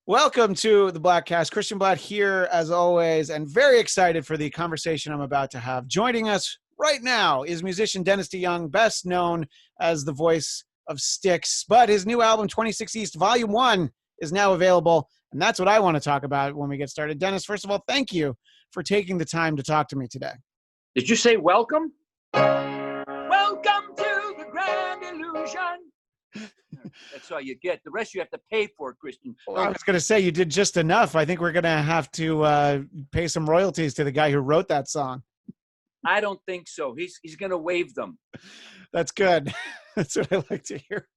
Welcome to the Bladtcast. Christian Bladt here, as always, and very excited for the conversation I'm about to have. Joining us right now is musician Dennis DeYoung, best known as the voice of Styx, but his new album, 26 East Volume 1, is now available, and that's what I want to talk about when we get started. Dennis, first of all, thank you for taking the time to talk to me today. Did you say welcome? Welcome to the grand illusion. That's all you get. The rest you have to pay for, Christian. Well, I was going to say you did just enough. I think we're going to have to pay some royalties to the guy who wrote that song. I don't think so. He's going to waive them. That's good. That's what I like to hear.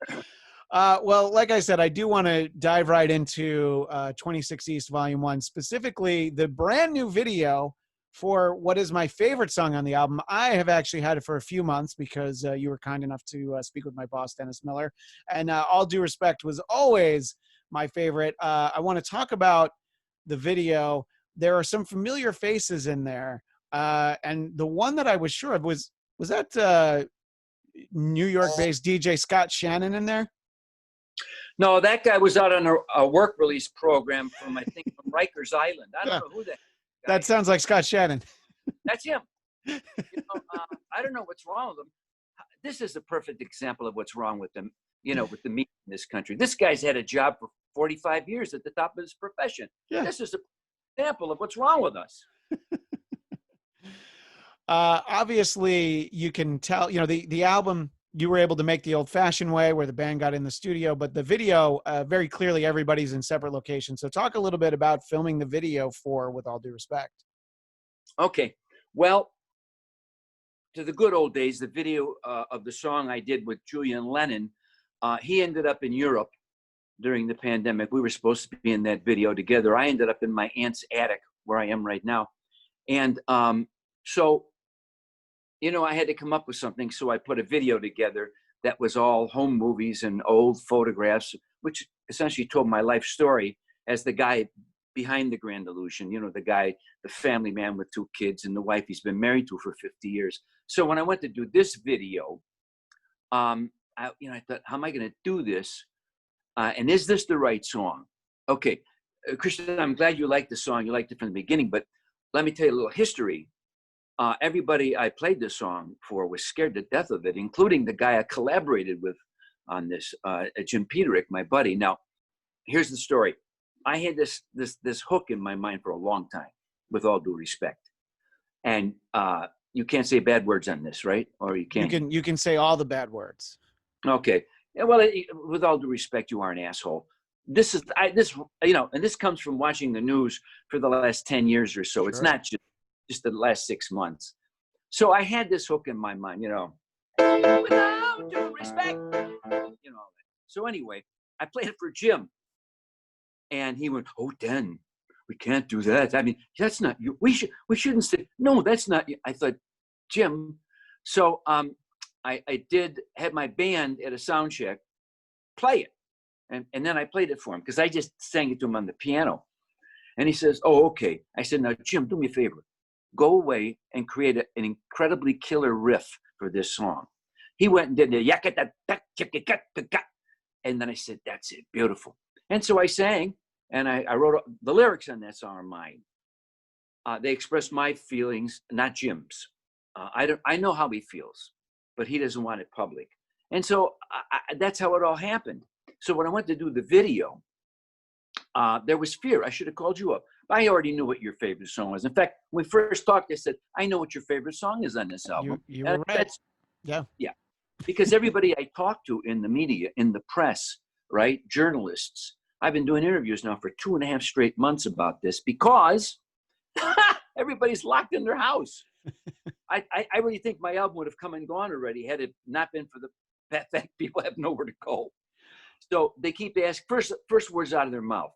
Well, like I said, I do want to dive right into 26 East Volume 1, specifically the brand new video for what is my favorite song on the album. I have actually had it for a few months because you were kind enough to speak with my boss, Dennis Miller. And All Due Respect was always my favorite. I want to talk about the video. There are some familiar faces in there. And the one that I was sure of was that New York-based DJ Scott Shannon in there? No, that guy was out on a work release program from Rikers Island. I don't know who that. That sounds like Scott Shannon. That's him. I don't know what's wrong with him. This is a perfect example of what's wrong with them, with the media in this country. This guy's had a job for 45 years at the top of his profession. Yeah. This is an example of what's wrong with us. Obviously, you can tell, the album, you were able to make the old-fashioned way where the band got in the studio, but the video, very clearly everybody's in separate locations. So talk a little bit about filming the video for With All Due Respect. Okay. Well, to the good old days, the video of the song I did with Julian Lennon, he ended up in Europe during the pandemic. We were supposed to be in that video together. I ended up in my aunt's attic where I am right now. And so I had to come up with something, so I put a video together that was all home movies and old photographs, which essentially told my life story as the guy behind the Grand Illusion, the family man with 2 kids and the wife he's been married to for 50 years. So when I went to do this video, I thought, how am I going to do this? And is this the right song? Okay, Christian, I'm glad you liked the song. You liked it from the beginning, but let me tell you a little history. Everybody I played this song for was scared to death of it, including the guy I collaborated with on this, Jim Peterick, my buddy. Now, here's the story. I had this hook in my mind for a long time, With All Due Respect. And you can't say bad words on this, right? Or you can? You can say all the bad words. Okay. Well, with all due respect, you are an asshole. And this comes from watching the news for the last 10 years or so. Sure. It's not just the last 6 months. So I had this hook in my mind, without due respect, So anyway, I played it for Jim. And he went, "Oh, Den, we can't do that. I mean, that's not you. We shouldn't say, no, that's not you." I thought, Jim. So I had my band at a sound check play it. And then I played it for him because I just sang it to him on the piano. And he says, "Oh, okay." I said, "Now, Jim, do me a favor. Go away and create an incredibly killer riff for this song." He went and did the yakata, and then I said, "That's it, beautiful." And so I sang, and I wrote the lyrics on that song are mine. They express my feelings, not Jim's. I know how he feels, but he doesn't want it public. And so that's how it all happened. So when I went to do the video, there was fear. I should have called you up. I already knew what your favorite song was. In fact, when we first talked, I said, "I know what your favorite song is on this album." You were right. Yeah. Because everybody I talked to in the media, in the press, right, journalists, I've been doing interviews now for 2.5 straight months about this because everybody's locked in their house. I really think my album would have come and gone already had it not been for the fact people have nowhere to go. So they keep asking, first words out of their mouth,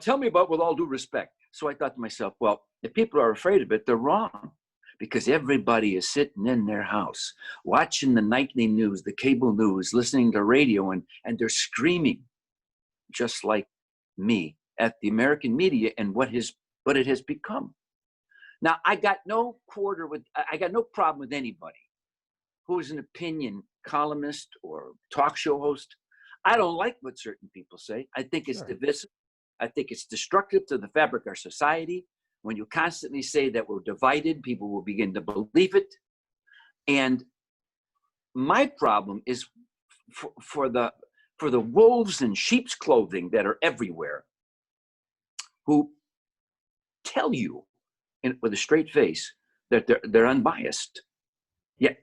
"Tell me about With All Due Respect." So I thought to myself, well, if people are afraid of it, they're wrong. Because everybody is sitting in their house, watching the nightly news, the cable news, listening to radio, and they're screaming, just like me, at the American media and what it has become. Now, I got no problem with anybody who is an opinion columnist or talk show host. I don't like what certain people say. I think it's Sure. divisive. I think it's destructive to the fabric of our society. When you constantly say that we're divided, people will begin to believe it. And my problem is for the wolves in sheep's clothing that are everywhere, who tell you with a straight face that they're unbiased. Yet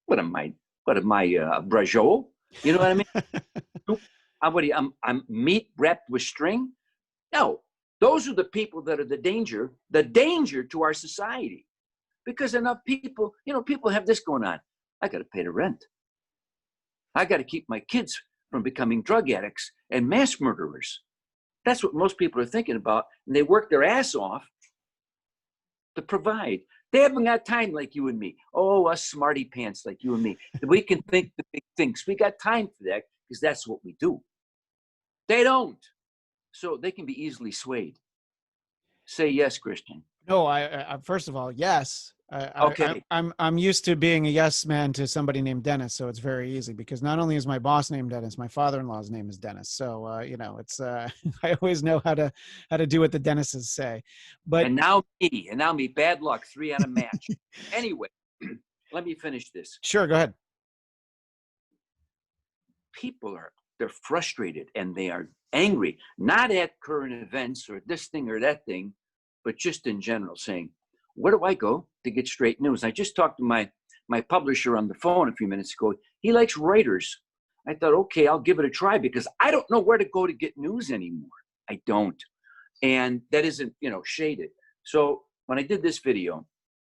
what am I Brajol? You know what I mean? I'm meat wrapped with string. No, those are the people that are the danger to our society. Because enough people, people have this going on. I got to pay the rent. I got to keep my kids from becoming drug addicts and mass murderers. That's what most people are thinking about. And they work their ass off to provide. They haven't got time like you and me. Oh, us smarty pants like you and me. We can think the big things. We got time for that because that's what we do. They don't. So they can be easily swayed. Say yes, Christian. No, I first of all, yes. Okay. I'm used to being a yes man to somebody named Dennis, so it's very easy because not only is my boss named Dennis, my father-in-law's name is Dennis. So it's I always know how to do what the Dennises say. But and now me, bad luck, 3 on a match. Anyway, let me finish this. Sure, go ahead. People they're frustrated and they are angry, not at current events or this thing or that thing, but just in general, saying, where do I go to get straight news? I just talked to my publisher on the phone a few minutes ago. He likes writers. I thought, okay, I'll give it a try because I don't know where to go to get news anymore. I don't. And that isn't, shaded. So when I did this video,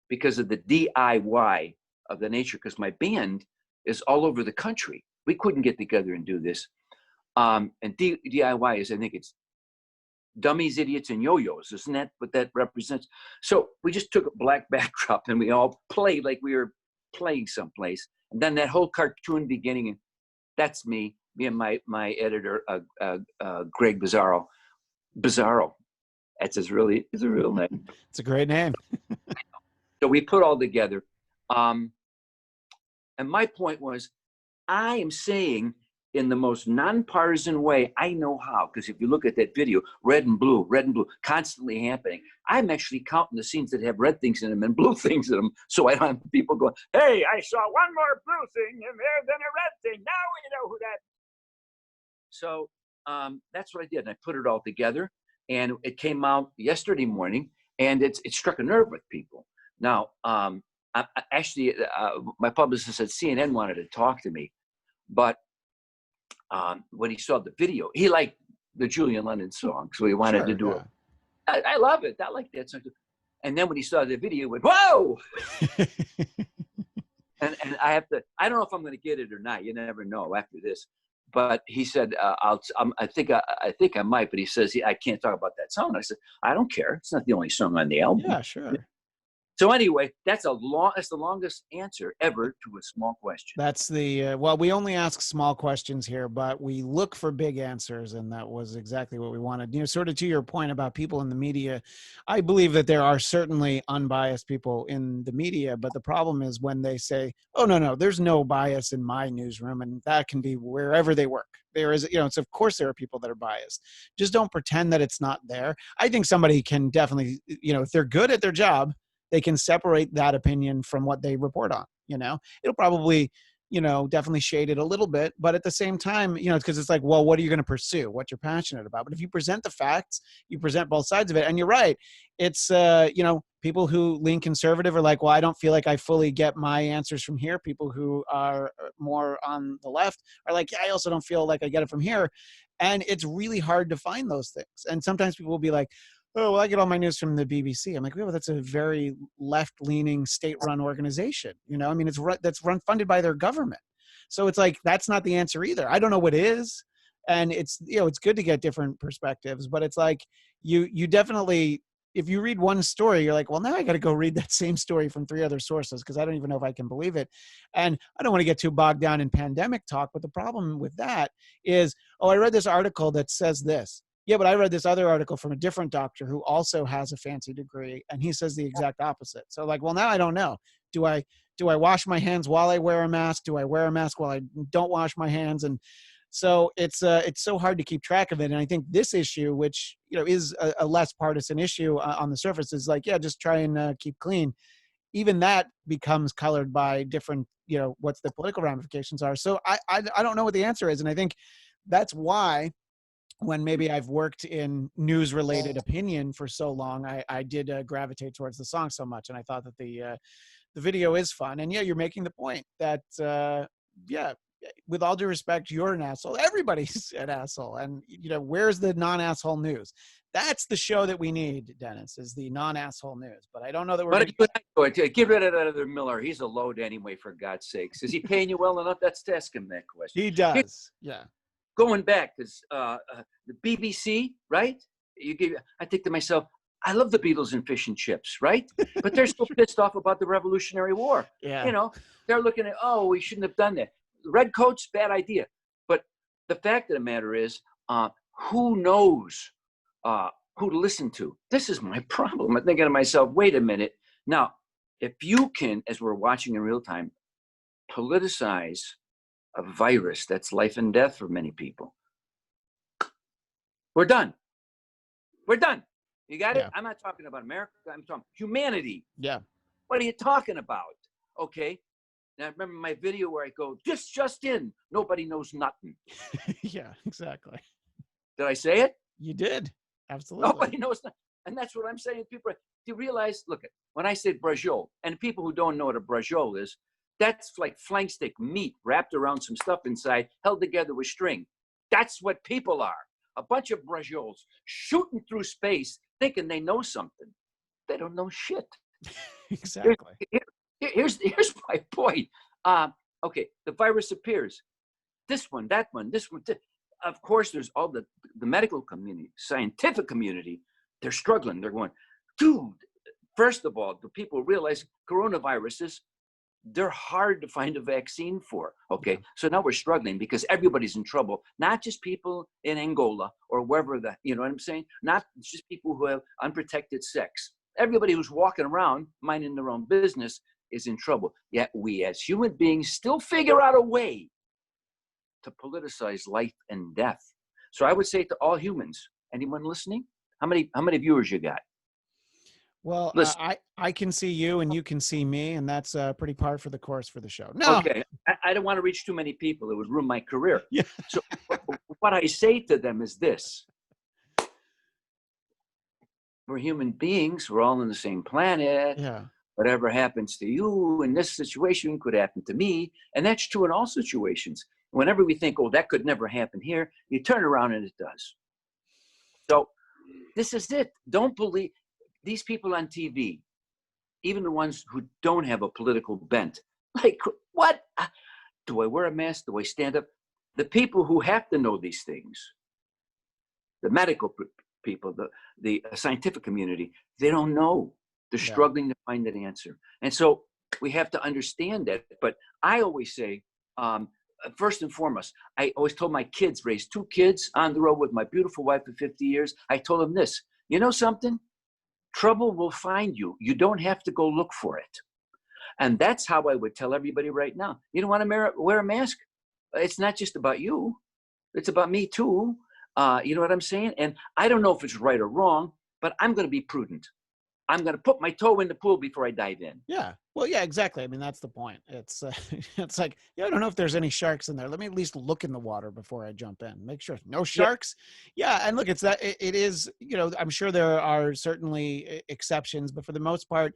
because of the DIY of the nature, because my band is all over the country, we couldn't get together and do this. And DIY is, I think it's dummies, idiots, and yo-yos. Isn't that what that represents? So we just took a black backdrop and we all played like we were playing someplace. And then that whole cartoon beginning, and that's me and my editor, Greg Bizarro. Bizarro. That's his real name. It's a great name. So we put all together. And my point was, I am saying in the most nonpartisan way I know how, because if you look at that video, red and blue, constantly happening. I'm actually counting the scenes that have red things in them and blue things in them, so I don't have people going, hey, I saw one more blue thing in there than a red thing. Now we know who that is. So that's what I did. And I put it all together, and it came out yesterday morning, and it struck a nerve with people. Now, actually, my publicist said CNN wanted to talk to me, but when he saw the video, he liked the Julian Lennon song, so he wanted to do it. I love it. I like that song too. And then when he saw the video, he went, whoa! and I don't know if I'm going to get it or not. You never know after this. But he said, I think I might, but he says, I can't talk about that song. I said, I don't care. It's not the only song on the album. Yeah, sure. So anyway, that's the longest answer ever to a small question. That's well, we only ask small questions here, but we look for big answers. And that was exactly what we wanted. Sort of to your point about people in the media, I believe that there are certainly unbiased people in the media, but the problem is when they say, oh, no, there's no bias in my newsroom. And that can be wherever they work. There is, it's of course there are people that are biased. Just don't pretend that it's not there. I think somebody can definitely, if they're good at their job, they can separate that opinion from what they report on. It'll probably, definitely shade it a little bit, but at the same time, because it's like, well, what are you going to pursue? What you're passionate about? But if you present the facts, you present both sides of it. And you're right. It's, people who lean conservative are like, well, I don't feel like I fully get my answers from here. People who are more on the left are like, yeah, I also don't feel like I get it from here. And it's really hard to find those things. And sometimes people will be like, oh, well, I get all my news from the BBC. I'm like, well, that's a very left-leaning state-run organization. That's funded by their government. So it's like, that's not the answer either. I don't know what is. And it's, it's good to get different perspectives, but it's like, you definitely, if you read one story, you're like, well, now I got to go read that same story from 3 other sources because I don't even know if I can believe it. And I don't want to get too bogged down in pandemic talk, but the problem with that is, oh, I read this article that says this. Yeah, but I read this other article from a different doctor who also has a fancy degree, and he says the exact opposite. So like, well, now I don't know. Do I do I wash my hands while I wear a mask? Do I wear a mask while I don't wash my hands? And so it's so hard to keep track of it. And I think this issue, which, is a less partisan issue on the surface, is like, yeah, just try and keep clean. Even that becomes colored by different, what's the political ramifications are. So I don't know what the answer is. And I think that's why when maybe I've worked in news related opinion for so long, I did gravitate towards the song so much. And I thought that the video is fun. And yeah, you're making the point that, yeah, with all due respect, you're an asshole. Everybody's an asshole. And, where's the non-asshole news? That's the show that we need, Dennis, is the non-asshole news. But I don't know that we're going to get rid of that other Miller. He's a load anyway, for God's sakes. Is he paying you well enough? That's to ask him that question. He does. Yeah. Going back, because the BBC, right? I think to myself, I love the Beatles and fish and chips, right? But they're still pissed off about the Revolutionary War. Yeah. They're looking at, we shouldn't have done that. Redcoats, bad idea. But the fact of the matter is, who knows who to listen to? This is my problem. I'm thinking to myself, wait a minute. Now, if you can, as we're watching in real time, politicize a virus that's life and death for many people, we're done. We're done. You got it? I'm not talking about America. I'm talking humanity. Yeah. What are you talking about? Okay. Now, I remember my video where I go, just in. Nobody knows nothing. Yeah, exactly. Did I say it? You did. Absolutely. Nobody knows nothing. And that's what I'm saying. People, do you realize, look, when I say braciole, and people who don't know what a braciole is, that's like flank steak meat wrapped around some stuff inside, held together with string. That's what people are. A bunch of bracioles shooting through space thinking they know something. They don't know shit. Exactly. Here's my point. Okay, the virus appears. This one, that one, this one. Of course, there's all the medical community, scientific community. They're struggling. They're going, dude, first of all, do people realize coronaviruses, they're hard to find a vaccine for. Okay, so now we're struggling because everybody's in trouble. Not just people in Angola or wherever you know what I'm saying? Not just people who have unprotected sex. Everybody who's walking around minding their own business is in trouble. Yet we as human beings still figure out a way to politicize life and death. So I would say to all humans, anyone listening, how many viewers you got? Well, I can see you and you can see me, and that's pretty par for the course for the show. No. Okay, I don't want to reach too many people. It would ruin my career. Yeah. So what I say to them is this. We're human beings. We're all on the same planet. Yeah. Whatever happens to you in this situation could happen to me. And that's true in all situations. Whenever we think, oh, that could never happen here, you turn around and it does. So this is it. Don't believe these people on TV, even the ones who don't have a political bent. Like, what? Do I wear a mask? Do I stand up? The people who have to know these things, the medical people, the scientific community, they don't know. They're struggling to find that answer. And so we have to understand that. But I always say, first and foremost, I always told my kids, raised 2 kids on the road with my beautiful wife for 50 years. I told them this, you know something? Trouble will find you. You don't have to go look for it. And that's how I would tell everybody right now. You don't want to wear a mask? It's not just about you. It's about me too. You know what I'm saying? And I don't know if it's right or wrong, but I'm going to be prudent. I'm going to put my toe in the pool before I dive in. Yeah. Well, yeah, exactly. I mean, that's the point. It's it's like, yeah, I don't know if there's any sharks in there. Let me at least look in the water before I jump in. Make sure no sharks. Yeah. And look, it's that it is, I'm sure there are certainly exceptions, but for the most part,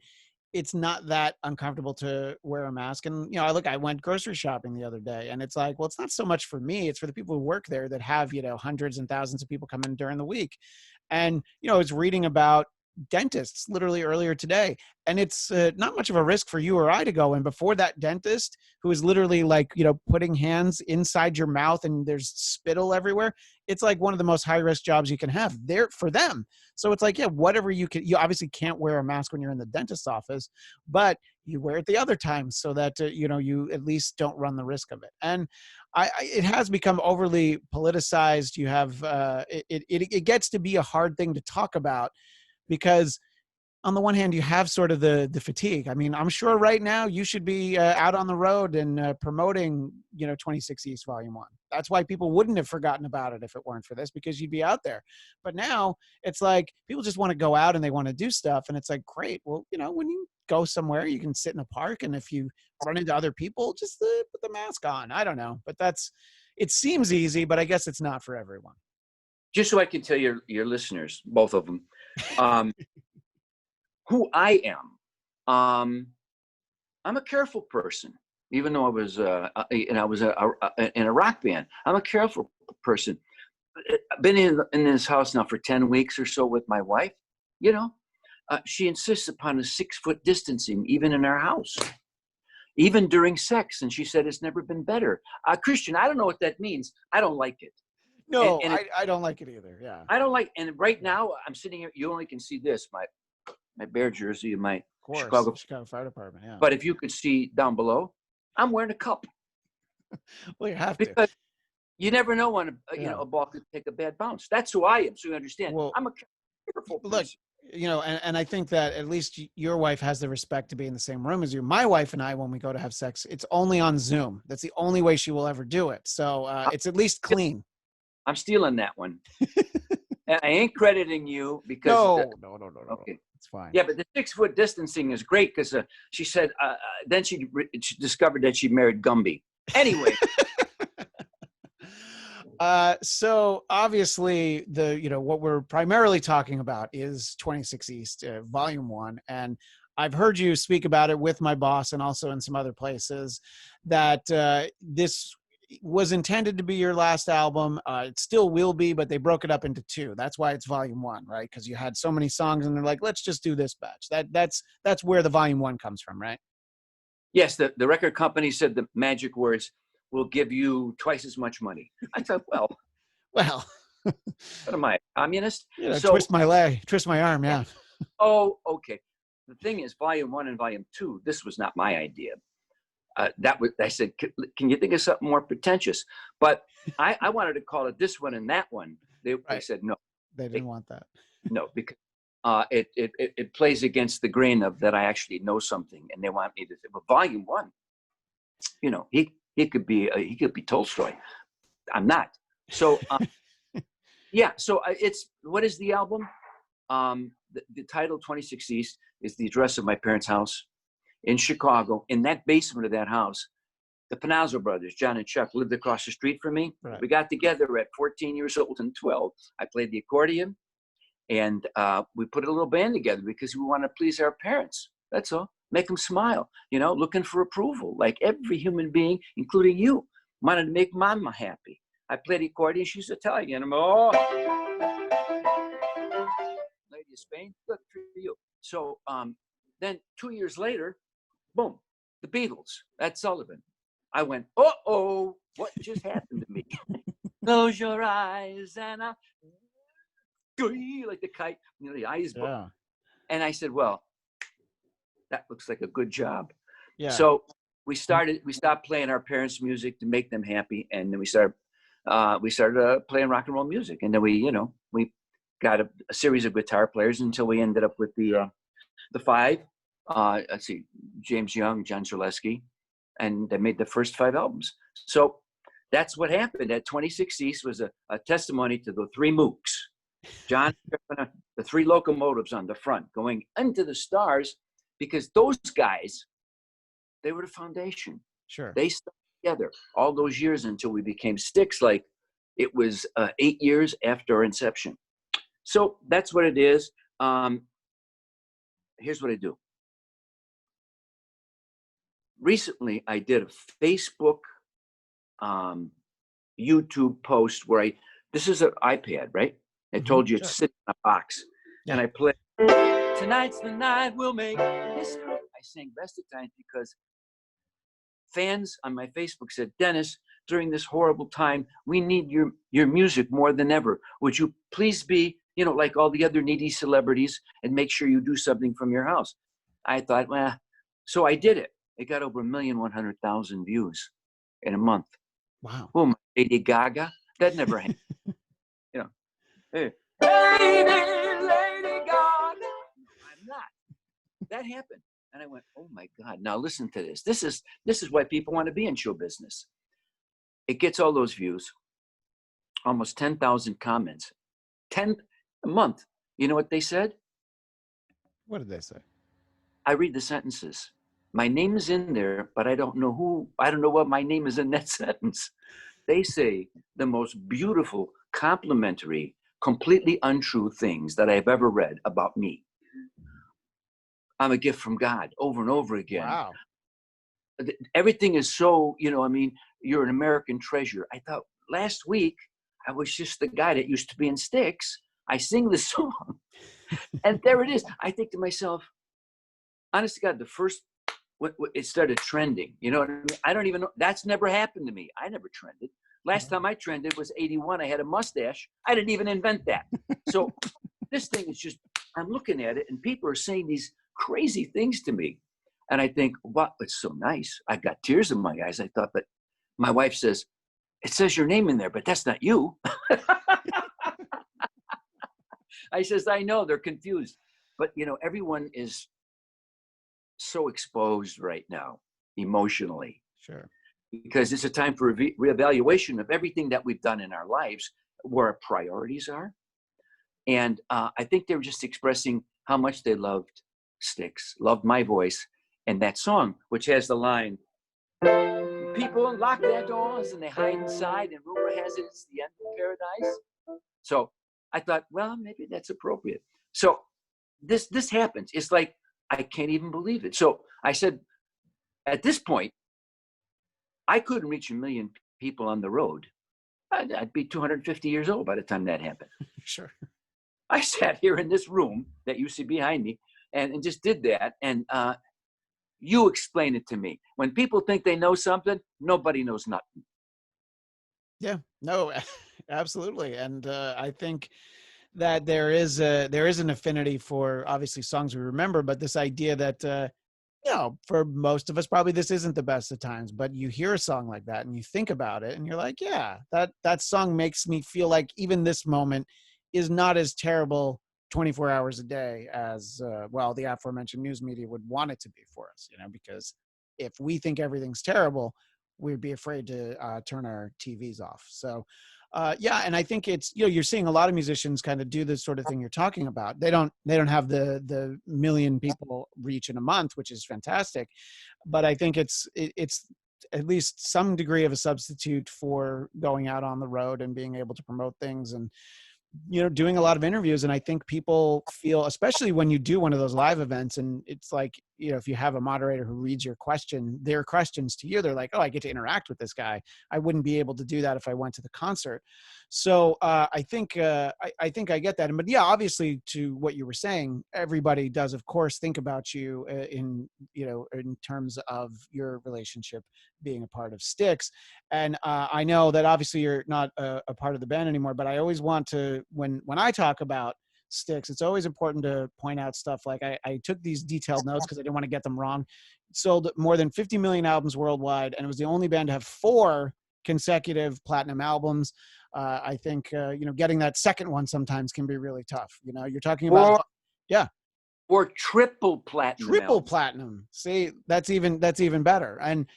it's not that uncomfortable to wear a mask. And, I went grocery shopping the other day and it's like, well, it's not so much for me. It's for the people who work there that have, hundreds and thousands of people come in during the week. And, I was reading about dentists literally earlier today, and it's not much of a risk for you or I to go in before that dentist who is literally like, putting hands inside your mouth and there's spittle everywhere. It's like one of the most high risk jobs you can have there for them. So it's like, yeah, whatever you obviously can't wear a mask when you're in the dentist's office, but you wear it the other times so that, you at least don't run the risk of it. And it has become overly politicized. You have, it gets to be a hard thing to talk about, because on the one hand, you have sort of the fatigue. I mean, I'm sure right now you should be out on the road and promoting, 26 East Volume 1. That's why people wouldn't have forgotten about it if it weren't for this, because you'd be out there. But now it's like people just want to go out and they want to do stuff. And it's like, great. Well, when you go somewhere, you can sit in a park. And if you run into other people, just put the mask on. I don't know. But it seems easy, but I guess it's not for everyone. Just so I can tell your listeners, both of them, who I am. I'm a careful person, even though I was in a rock band. I'm a careful person. I've been in this house now for 10 weeks or so with my wife. She insists upon a 6-foot distancing, even in our house, even during sex. And she said it's never been better. Christian, I don't know what that means. I don't like it. No, I don't like it either. Yeah. I don't like, and right now I'm sitting here, you only can see this, my Bear jersey and my Chicago Fire Department, yeah. But if you could see down below, I'm wearing a cup. Well, you have because you never know when a ball could take a bad bounce. That's who I am, so you understand. Well, I'm a careful person. Look, and I think that at least your wife has the respect to be in the same room as you. My wife and I, when we go to have sex, it's only on Zoom. That's the only way she will ever do it. So it's at least clean. I'm stealing that one. I ain't crediting you because no. Okay, it's fine. Yeah, but the 6-foot distancing is great because she said then she discovered that she married Gumby. Anyway. So obviously what we're primarily talking about is 26 East Volume 1, and I've heard you speak about it with my boss and also in some other places that this was intended to be your last album. It still will be, but they broke it up into 2. That's why it's Volume 1, right? Because you had so many songs and they're like, let's just do this batch. That's where the Volume 1 comes from, right? Yes, the record company said the magic words, "We'll give you twice as much money." I thought, well, what am I, a communist? Twist my arm, yeah. Oh, okay. The thing is, Volume 1 and Volume 2, this was not my idea. I said, can you think of something more pretentious? But I wanted to call it this one and that one. They said no. They didn't want that. No, because it plays against the grain of that I actually know something, and they want me to say, well, Volume 1, he could be Tolstoy. I'm not. So yeah. So it's, what is the album? The title 26 East is the address of my parents' house in Chicago. In that basement of that house, the Panazzo brothers, John and Chuck, lived across the street from me. Right. We got together at 14 years old and 12. I played the accordion, and we put a little band together because we wanted to please our parents. That's all. Make them smile, looking for approval, like every human being, including you, wanted to make Mama happy. I played the accordion. She's Italian. I'm, Lady of Spain, good for you. So then 2 years later, boom, the Beatles, Ed Sullivan. I went, uh-oh, what just happened to me? Close your eyes and I, like the kite, the eyes. Yeah. And I said, well, that looks like a good job. Yeah. So we stopped playing our parents' music to make them happy. And then we started playing rock and roll music. And then we got a series of guitar players until we ended up with the 5. Let's see, James Young, John Zaleski, and they made the first 5 albums. So that's what happened. At 26 East was a testimony to the 3 mooks. John, the 3 locomotives on the front going into the stars, because those guys, they were the foundation. Sure. They stuck together all those years until we became Styx. Like it was 8 years after our inception. So that's what it is. Here's what I do. Recently, I did a Facebook, YouTube post where this is an iPad, right? I told you it's sitting in a box. Yeah. And I played, "Tonight's the night we'll make history." I sang Best of Times because fans on my Facebook said, "Dennis, during this horrible time, we need your music more than ever. Would you please be, like all the other needy celebrities and make sure you do something from your house?" I thought, well, so I did it. It got over 1,100,000 views in a month. Wow. Boom, Lady Gaga. That never happened. Hey, Lady Gaga. I'm not. that happened. And I went, oh my God, now listen to this. This is why people want to be in show business. It gets all those views, almost 10,000 comments, 10 a month. You know what they said? What did they say? I read the sentences. My name is in there, but I don't know what my name is in that sentence. They say the most beautiful, complimentary, completely untrue things that I've ever read about me. I'm a gift from God, over and over again. Wow. Everything is so, you're an American treasure. I thought last week I was just the guy that used to be in Styx. I sing the song and there it is. I think to myself, honest to God, the first, it started trending. You know what I mean? I don't even know. That's never happened to me. I never trended. Last time I trended was 81. I had a mustache. I didn't even invent that. So this thing is just, I'm looking at it and people are saying these crazy things to me. And I think, wow, it's so nice. I got tears in my eyes. I thought, but my wife says, it says your name in there, but that's not you. I says, I know, they're confused. But, everyone is so exposed right now, emotionally. Sure. Because it's a time for reevaluation of everything that we've done in our lives, where our priorities are. And I think they were just expressing how much they loved Styx, loved my voice, and that song, which has the line, people lock their doors and they hide inside, and rumor has it it's the end of paradise. So I thought, well, maybe that's appropriate. So this happens. It's like, I can't even believe it. So I said, at this point, I couldn't reach 1 million people on the road. I'd be 250 years old by the time that happened. Sure. I sat here in this room that you see behind me and just did that. And you explain it to me. When people think they know something, nobody knows nothing. Yeah, no, absolutely. And I think that there is an affinity for obviously songs we remember, but this idea that, for most of us, probably this isn't the best of times, but you hear a song like that and you think about it and you're like, yeah, that song makes me feel like even this moment is not as terrible 24 hours a day as, the aforementioned news media would want it to be for us, because if we think everything's terrible, we'd be afraid to turn our TVs off. So, and I think it's, you're seeing a lot of musicians kind of do this sort of thing you're talking about. They don't have the million people reach in a month, which is fantastic. But I think it's at least some degree of a substitute for going out on the road and being able to promote things and, doing a lot of interviews. And I think people feel, especially when you do one of those live events and it's like, if you have a moderator who reads their questions to you, they're like, oh, I get to interact with this guy. I wouldn't be able to do that if I went to the concert. So I think I get that. But yeah, obviously to what you were saying, everybody does, of course, think about you in terms of your relationship being a part of Styx. And I know that obviously you're not a part of the band anymore, but I always want to, when I talk about Styx, it's always important to point out stuff like I took these detailed notes because I didn't want to get them wrong. Sold more than 50 million albums worldwide, and it was the only band to have 4 consecutive platinum albums. I think getting that second one sometimes can be really tough. You're talking about or triple platinum. See, that's even better. And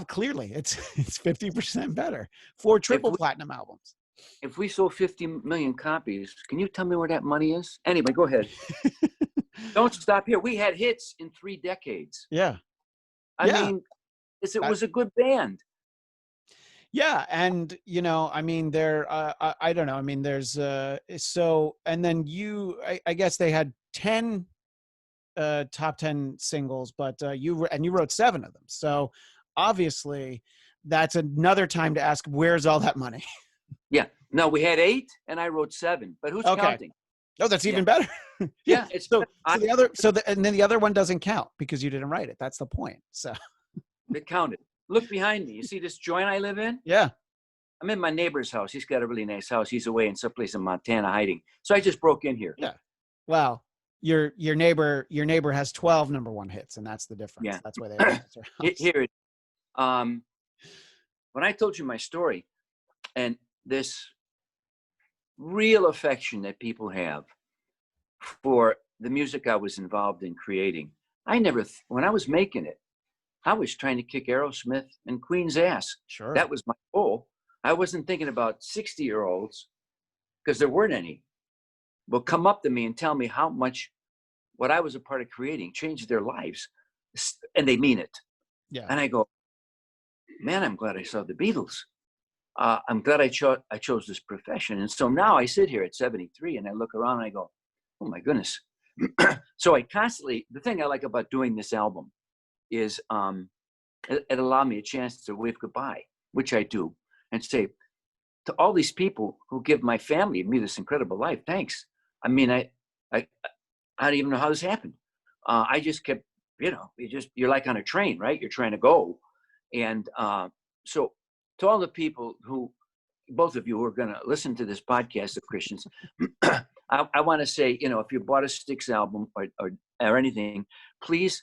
clearly it's 50% better. 4 triple platinum albums. If we sold 50 million copies, can you tell me where that money is? Anyway, go ahead. Don't stop here. We had hits in 3 decades. Yeah. I mean, it was a good band. Yeah. And, there, I don't know. I mean, there's, and then I guess they had 10 top 10 singles, but you wrote 7 of them. So obviously that's another time to ask, where's all that money? Yeah. No, we had 8 and I wrote 7, but who's counting? Oh, that's even better. Yeah. It's and then the other one doesn't count because you didn't write it. That's the point. So it counted. Look behind me. You see this joint I live in? Yeah. I'm in my neighbor's house. He's got a really nice house. He's away in someplace in Montana hiding. So I just broke in here. Yeah. Well, your neighbor has 12 number 1 hits, and that's the difference. Yeah. That's why they have here. When I told you my story and this real affection that people have for the music I was involved in creating, when I was making it, I was trying to kick Aerosmith and Queen's ass. Sure. That was my goal. I wasn't thinking about 60-year-olds, because there weren't any, will come up to me and tell me how much what I was a part of creating changed their lives. And they mean it. Yeah. And I go, man, I'm glad I saw the Beatles. I'm glad I chose this profession. And so now I sit here at 73 and I look around and I go, oh my goodness. So I constantly, the thing I like about doing this album is it allowed me a chance to wave goodbye, which I do, and say to all these people who give my family and me this incredible life, thanks. I mean, I don't even know how this happened. I just kept, you're like on a train, right? You're trying to go. And so to all the people who, both of you who are going to listen to this podcast of Christians, I want to say, if you bought a Styx album or anything, please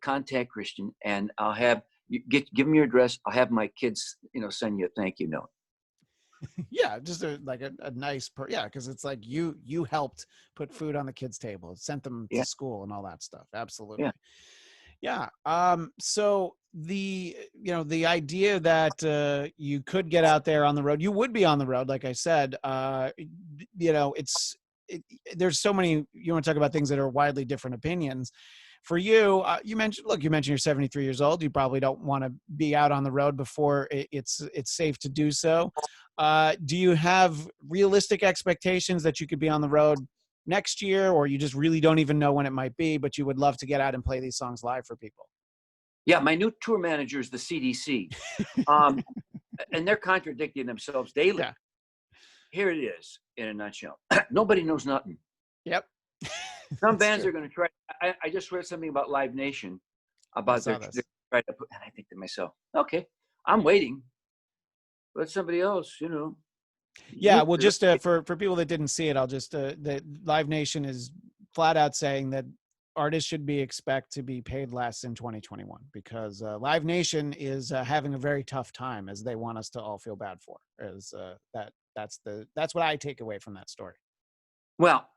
contact Christian, and I'll have you give me your address. I'll have my kids, send you a thank you note. Yeah, just a nice because it's like you helped put food on the kids' table, sent them to school and all that stuff. Absolutely. Yeah. So the idea that you could get out there on the road, you would be on the road, like I said. There's so many. You want to talk about things that are widely different opinions. For you, you mentioned you're 73 years old. You probably don't want to be out on the road before it's safe to do so. Do you have realistic expectations that you could be on the road next year, or you just really don't even know when it might be, but you would love to get out and play these songs live for people? Yeah, my new tour manager is the CDC, and they're contradicting themselves daily. Yeah. Here it is in a nutshell. Nobody knows nothing. Yep. Some bands are going to try. I just read something about Live Nation, about their try to put, and I think to myself, okay, I'm waiting. Let somebody else, Yeah, well, just for people that didn't see it, I'll just the Live Nation is flat out saying that artists should expect to be paid less in 2021 because Live Nation is having a very tough time, as they want us to all feel bad for. That's what I take away from that story. Well,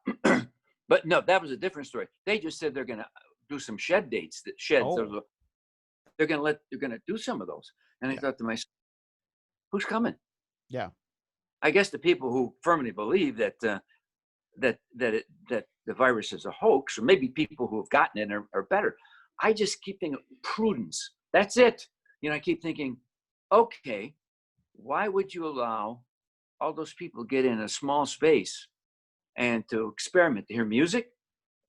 but no, that was a different story. They just said they're going to do some shed dates. They're going to do some of those. And I thought to myself, who's coming? Yeah. I guess the people who firmly believe that that the virus is a hoax, or maybe people who have gotten it are better. I just keep thinking prudence. That's it. I keep thinking, okay, why would you allow all those people get in a small space and to experiment, to hear music?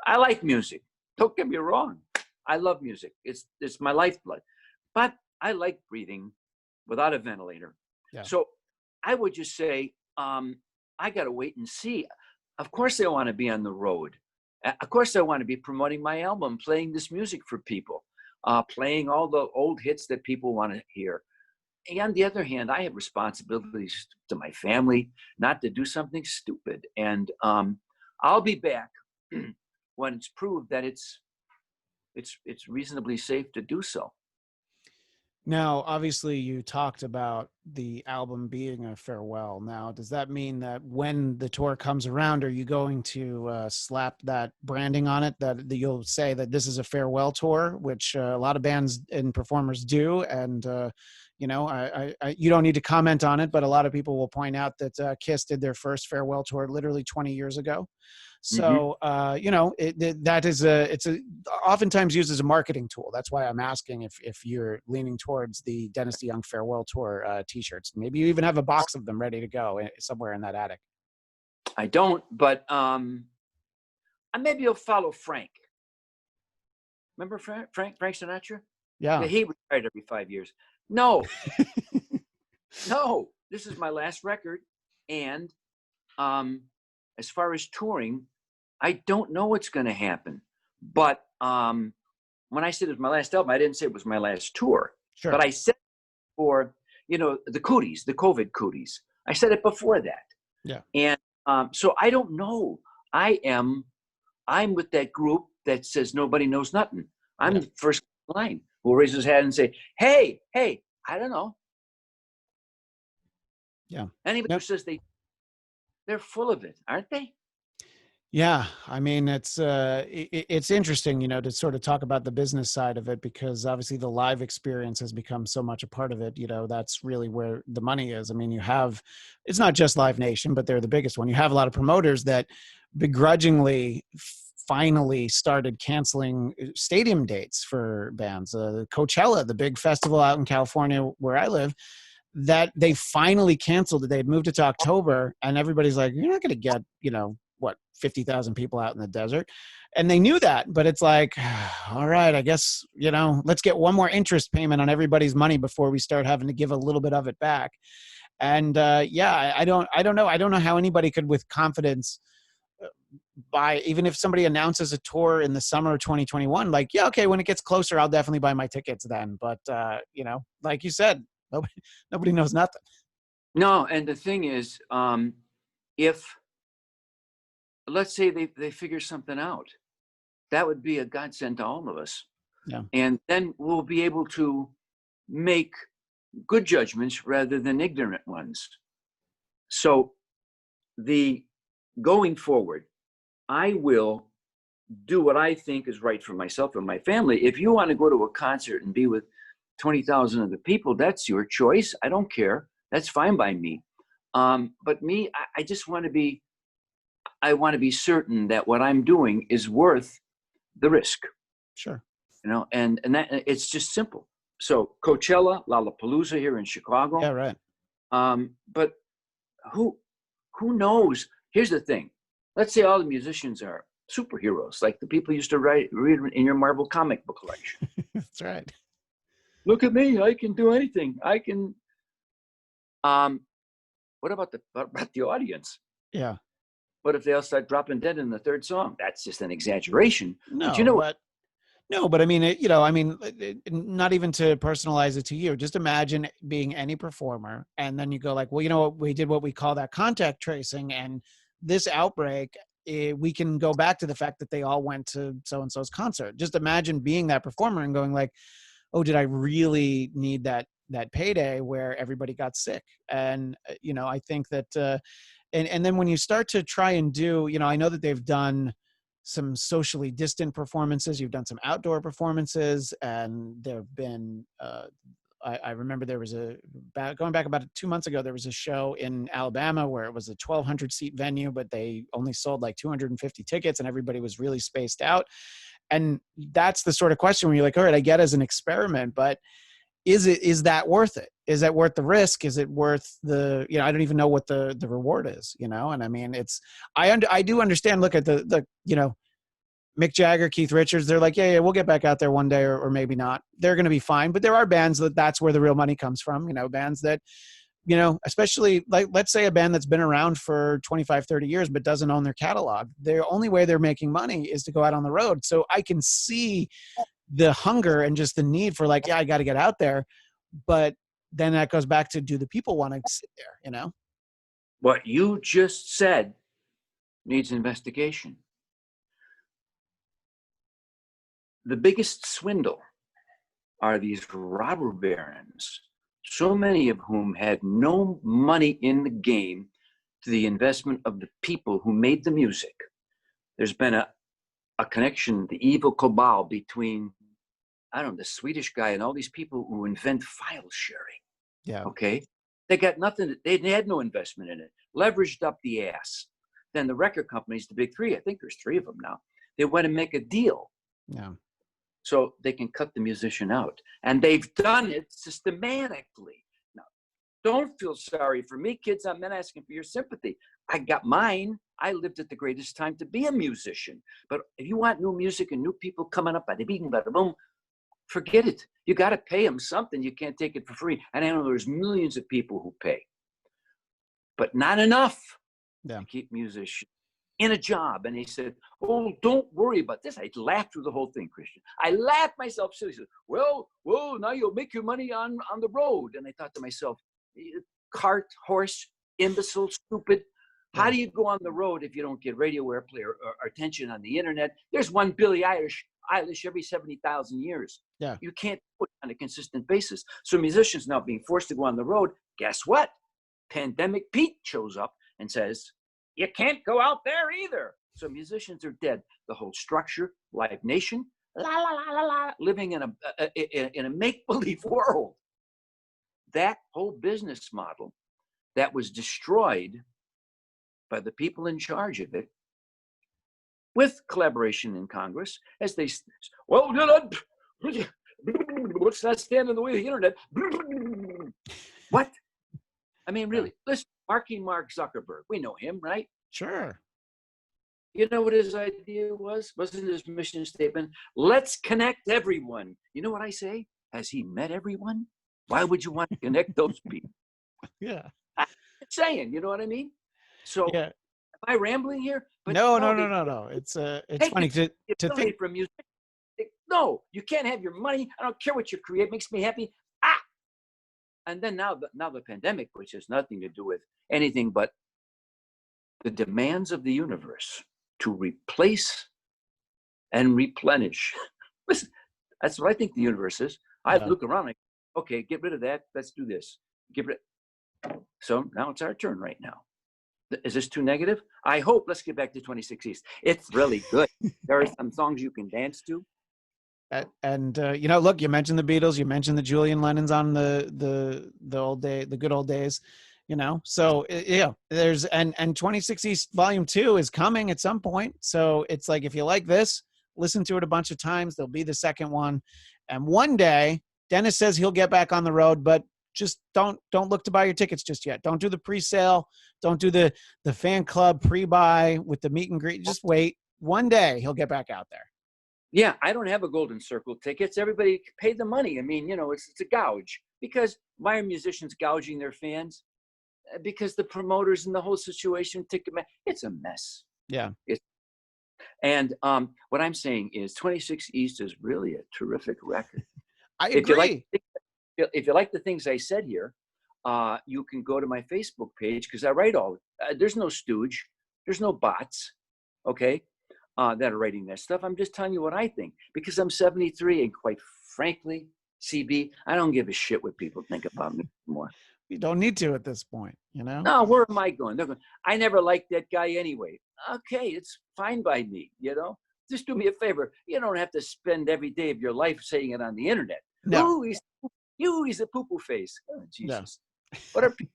I like music. Don't get me wrong. I love music. It's my lifeblood. But I like breathing without a ventilator. Yeah. So I would just say, I got to wait and see. Of course I want to be on the road. Of course I want to be promoting my album, playing this music for people, playing all the old hits that people want to hear. And on the other hand, I have responsibilities to my family, not to do something stupid. And I'll be back when it's proved that it's reasonably safe to do so. Now, obviously, you talked about the album being a farewell. Now, does that mean that when the tour comes around, are you going to slap that branding on it, that you'll say that this is a farewell tour, which a lot of bands and performers do? And, you don't need to comment on it, but a lot of people will point out that Kiss did their first farewell tour literally 20 years ago. So, it's oftentimes used as a marketing tool. That's why I'm asking if you're leaning towards the Dennis DeYoung farewell tour t-shirts. Maybe you even have a box of them ready to go somewhere in that attic. I don't, but maybe you'll follow Frank. Remember Frank Sinatra? Yeah. He retired every 5 years. No, no, this is my last record. And as far as touring, I don't know what's going to happen. But when I said it was my last album, I didn't say it was my last tour. Sure. But I said for, the cooties, the COVID cooties. I said it before that. Yeah. And so I don't know. I'm with that group that says nobody knows nothing. I'm the first line who will raise his hand and say, hey, I don't know. Yeah. Anybody who says they're full of it, aren't they? Yeah, I mean, it's interesting, to sort of talk about the business side of it, because obviously the live experience has become so much a part of it. That's really where the money is. I mean, it's not just Live Nation, but they're the biggest one. You have a lot of promoters that begrudgingly finally started canceling stadium dates for bands. Coachella, the big festival out in California where I live, that they finally canceled it. They had moved it to October, and everybody's like, you're not going to get, what, 50,000 people out in the desert. And they knew that, but it's like, all right, I guess, let's get one more interest payment on everybody's money before we start having to give a little bit of it back. And yeah, I don't know. I don't know how anybody could with confidence buy, even if somebody announces a tour in the summer of 2021, like, yeah, okay, when it gets closer, I'll definitely buy my tickets then. But, like you said, nobody knows nothing. No, and the thing is, if let's say they figure something out, that would be a godsend to all of us. Yeah. And then we'll be able to make good judgments rather than ignorant ones. So going forward, I will do what I think is right for myself and my family. If you want to go to a concert and be with 20,000 other people, that's your choice. I don't care. That's fine by me. But me, I just want to be, I want to be certain that what I'm doing is worth the risk. Sure. And that it's just simple. So Coachella, Lollapalooza here in Chicago. Yeah, right. But who knows? Here's the thing. Let's say all the musicians are superheroes, like the people used to read in your Marvel comic book collection. That's right. Look at me, I can do anything. I can. What about the audience? Yeah. What if they all start dropping dead in the third song? That's just an exaggeration. No, but I mean, not even to personalize it to you. Just imagine being any performer, and then you go like, well, we did what we call that contact tracing, and this outbreak, we can go back to the fact that they all went to so-and-so's concert. Just imagine being that performer and going like, oh, did I really need that payday where everybody got sick? And, I think that, and then when you start to try and do, I know that they've done some socially distant performances. You've done some outdoor performances, and there've been, I remember there was going back about 2 months ago, there was a show in Alabama where it was a 1,200 seat venue, but they only sold like 250 tickets and everybody was really spaced out. And that's the sort of question where you're like, all right, I get as an experiment, but is that worth it? Is that worth the risk? Is it worth the, I don't even know what the reward is, and I mean, I do understand, look at the Mick Jagger, Keith Richards, they're like, yeah, we'll get back out there one day or maybe not. They're going to be fine. But there are bands that's where the real money comes from, bands that, especially like, let's say a band that's been around for 25, 30 years, but doesn't own their catalog. The only way they're making money is to go out on the road. So I can see the hunger and just the need for like, yeah, I got to get out there. But then that goes back to, do the people want to sit there, What you just said needs investigation. The biggest swindle are these robber barons, so many of whom had no money in the game to the investment of the people who made the music. There's been a connection, the evil cabal between, I don't know, the Swedish guy and all these people who invent file sharing. Yeah. Okay. They got nothing. They had no investment in it. Leveraged up the ass. Then the record companies, the big three, I think there's three of them now, they went and make a deal. Yeah. So they can cut the musician out. And they've done it systematically. Now, don't feel sorry for me, kids. I'm not asking for your sympathy. I got mine. I lived at the greatest time to be a musician. But if you want new music and new people coming up, bada bing, bada boom, forget it. You got to pay them something. You can't take it for free. And I know there's millions of people who pay, but not enough to keep musicians in a job. And he said, oh, don't worry about this. I laughed through the whole thing, Christian. I laughed myself silly. He said, well, now you'll make your money on the road. And I thought to myself, cart, horse, imbecile, stupid. How do you go on the road if you don't get radio airplay or attention on the internet? There's one Billie Eilish every 70,000 years. Yeah. You can't put it on a consistent basis. So musicians now being forced to go on the road, guess what? Pandemic Pete shows up and says, you can't go out there either. So musicians are dead. The whole structure, Live Nation, la la la la la, living in a make-believe world. That whole business model that was destroyed by the people in charge of it, with collaboration in Congress, as they, well, let's not stand in the way of the internet. What? I mean, really, listen, Mark Zuckerberg, we know him, right? Sure. You know what his idea was? Wasn't his mission statement? Let's connect everyone. You know what I say? Has he met everyone? Why would you want to connect those people? Yeah. I'm saying, you know what I mean? So, yeah. am I rambling here? But no. It's funny to think from music. No, you can't have your money. I don't care what you create. Makes me happy. And then now the pandemic, which has nothing to do with anything but the demands of the universe to replace and replenish. Listen, that's what I think the universe is. I look around like, okay, get rid of that. Let's do this. So now it's our turn right now. Is this too negative? I hope. Let's get back to 26 East. It's really good. There are some songs you can dance to. And look, you mentioned the Beatles, you mentioned the Julian Lennons on the good old days, so there's and 26 East Volume 2 is coming at some point. So it's like, if you like this, listen to it a bunch of times. There'll be the second one, and one day Dennis says he'll get back on the road, but just don't look to buy your tickets just yet. Don't do the pre-sale. Don't do the fan club pre-buy with the meet and greet. Just wait. One day he'll get back out there. Yeah, I don't have a Golden Circle tickets. Everybody pay the money. I mean, it's a gouge. Because why are musicians gouging their fans? Because the promoters and the whole situation, it's a mess. Yeah. And what I'm saying is 26 East is really a terrific record. I agree. If you like the things I said here, you can go to my Facebook page, because I write there's no stooge. There's no bots. Okay. That are writing that stuff. I'm just telling you what I think, because I'm 73, and quite frankly, CB, I don't give a shit what people think about me anymore. You don't need to at this point, No, where am I going? They're going, I never liked that guy anyway. Okay, it's fine by me, Just do me a favor. You don't have to spend every day of your life saying it on the internet. No. He's a poo-poo face. Oh, Jesus. No. What are people?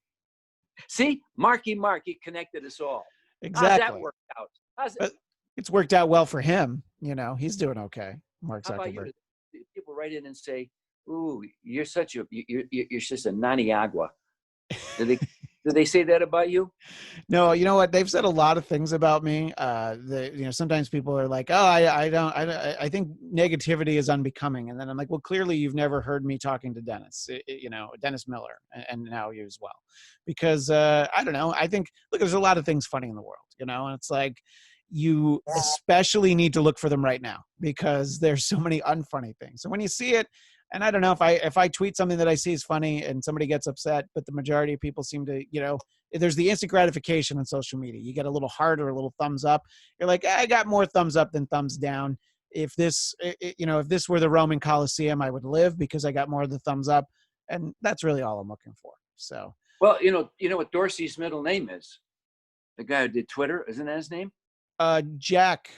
See, Marky connected us all. Exactly. How's that worked out? It's worked out well for him. He's doing okay. Mark Zuckerberg. How about you? People write in and say, "Ooh, you're just a naniagua." Do they say that about you? No, you know what? They've said a lot of things about me. Sometimes people are like, "Oh, I think negativity is unbecoming," and then I'm like, "Well, clearly you've never heard me talking to Dennis, Dennis Miller, and now you as well," because I don't know. I think, look, there's a lot of things funny in the world, and it's like, you especially need to look for them right now, because there's so many unfunny things. So when you see it, and I don't know, if I tweet something that I see is funny and somebody gets upset, but the majority of people seem to, there's the instant gratification on social media. You get a little heart or a little thumbs up. You're like, I got more thumbs up than thumbs down. If this were the Roman Colosseum, I would live, because I got more of the thumbs up. And that's really all I'm looking for. So, well, you know what Dorsey's middle name is? The guy who did Twitter, isn't that his name? Jack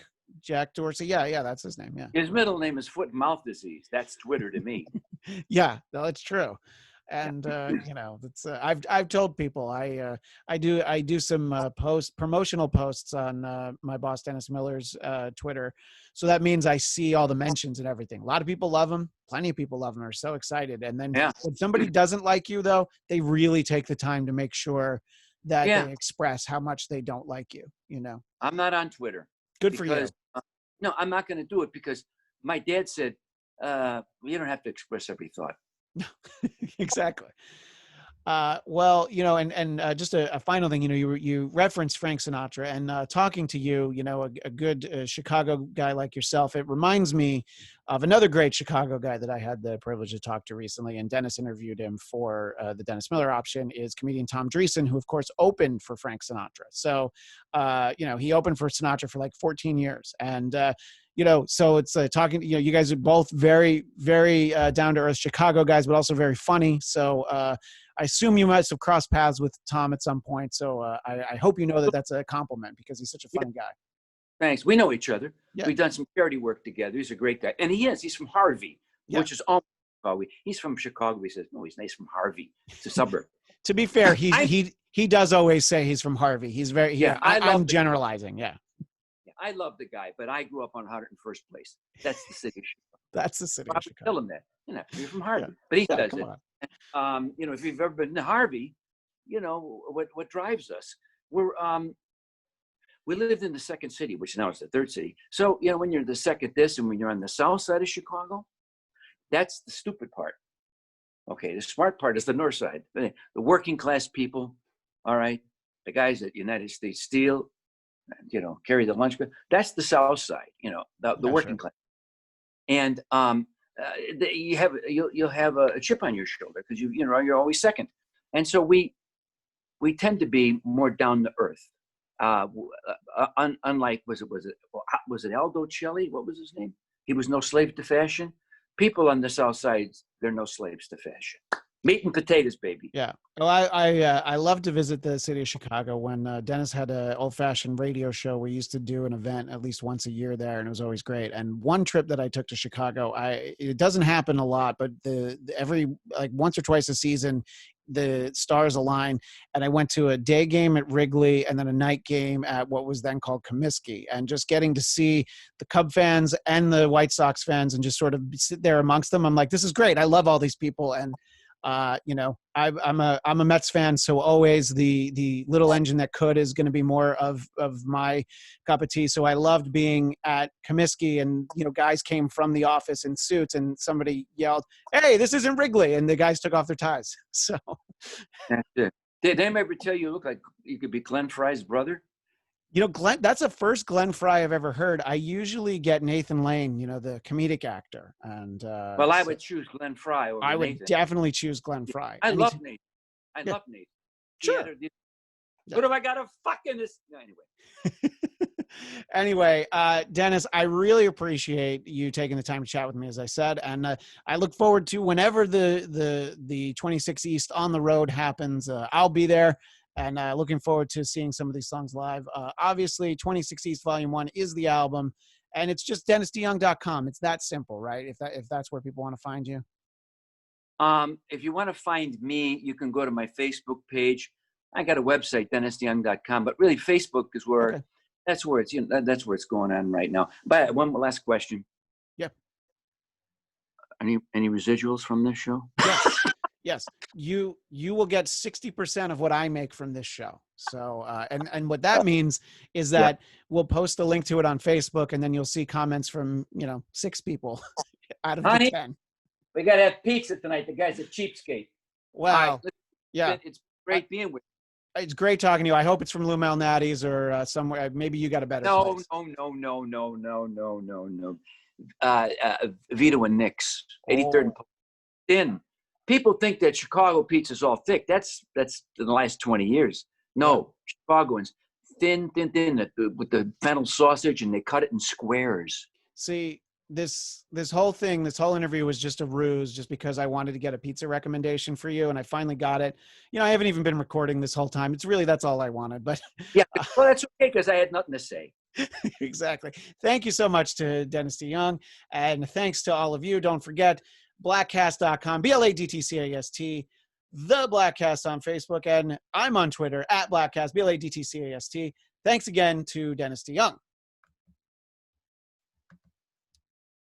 Dorsey. Yeah, that's his name. Yeah. His middle name is foot and mouth disease. That's Twitter to me. Yeah, no, it's true. And it's I've told people I do some promotional posts on my boss Dennis Miller's Twitter. So that means I see all the mentions and everything. A lot of people love him. Plenty of people love him, are so excited. And then when somebody doesn't like you, though, they really take the time to make sure that they express how much they don't like you. I'm not on Twitter. Good for you. No, I'm not going to do it, because my dad said, you don't have to express every thought. Exactly. Well, and just a final thing, you referenced Frank Sinatra, and talking to you, a good Chicago guy like yourself, it reminds me of another great Chicago guy that I had the privilege to talk to recently, and Dennis interviewed him for the Dennis Miller option, is comedian Tom Dreesen, who of course opened for Frank Sinatra. So, he opened for Sinatra for like 14 years. And, so it's talking, you guys are both very, very down to earth Chicago guys, but also very funny. So I assume you must have crossed paths with Tom at some point. So I hope that that's a compliment, because he's such a funny guy. Thanks. We know each other. Yeah. We've done some charity work together. He's a great guy. And he's from Harvey, which is almost Chicago. He's from Chicago. He says, no, he's nice from Harvey. It's a suburb. To be fair, he does always say he's from Harvey. He's very, I'm generalizing. Yeah. I love the guy, but I grew up on 101st Place. That's the city of Chicago. That's the city of Chicago. Tell him that. You're from Harvey. But he says it. If you've ever been to Harvey, what drives us. We lived in the second city, which now is the third city. So, when you're the second this and when you're on the south side of Chicago, that's the stupid part. Okay, the smart part is the north side. The working class people, all right, the guys at United States Steel, carry the lunch. That's the south side, the working class. And you'll have a chip on your shoulder because you're always second. And so we tend to be more down to earth. Unlike was it Aldo Celli? What was his name? He was no slave to fashion. People on the south side, they're no slaves to fashion. Meat and potatoes, baby. Yeah. Well, I love to visit the city of Chicago. When Dennis had an old-fashioned radio show, we used to do an event at least once a year there, and it was always great. And one trip that I took to Chicago, it doesn't happen a lot, but every once or twice a season, the stars align, and I went to a day game at Wrigley and then a night game at what was then called Comiskey, and just getting to see the Cub fans and the White Sox fans and just sort of sit there amongst them. I'm like, this is great. I love all these people. And I'm a Mets fan, so always the little engine that could is going to be more of my cup of tea. So I loved being at Comiskey, and guys came from the office in suits, and somebody yelled, "Hey, this isn't Wrigley," and the guys took off their ties. So that's it. Did anybody ever tell you look like you could be Glenn Fry's brother? Glenn, that's the first Glenn Fry I've ever heard. I usually get Nathan Lane, the comedic actor. And I would choose Glenn Fry over I would Nathan. Definitely choose Glenn Fry. I love Nathan. I love Nathan. Sure. What have I got to fucking this? Anyway, Dennis, I really appreciate you taking the time to chat with me, as I said, and I look forward to whenever the 26 East on the road happens. I'll be there. And looking forward to seeing some of these songs live. Obviously, 26 East Volume 1 is the album, and it's just DennisDeYoung.com. It's that simple, right? If that's where people want to find you. If you want to find me, you can go to my Facebook page. I got a website, DennisDeYoung.com, but really Facebook is where that's where it's going on right now. But one last question. Yep. Any residuals from this show? Yes. Yes, you will get 60% of what I make from this show. So, and what that means is that we'll post a link to it on Facebook, and then you'll see comments from 6 people out of the 10. We got to have pizza tonight. The guy's a cheapskate. Wow. Right, it's great being with you. It's great talking to you. I hope it's from Lou Malnati's or somewhere. Maybe you got a better place. No. Vito and Nick's, 83rd and Thin. People think that Chicago pizza is all thick. That's in the last 20 years. No, Chicagoans, thin, with the fennel sausage, and they cut it in squares. See, this whole thing, this whole interview was just a ruse, just because I wanted to get a pizza recommendation for you, and I finally got it. I haven't even been recording this whole time. That's all I wanted. But yeah, well, that's okay, because I had nothing to say. Exactly. Thank you so much to Dennis DeYoung, and thanks to all of you. Don't forget, Bladtcast.com, Bladtcast, the Bladtcast on Facebook, and I'm on Twitter at Bladtcast, Bladtcast. Thanks again to Dennis DeYoung.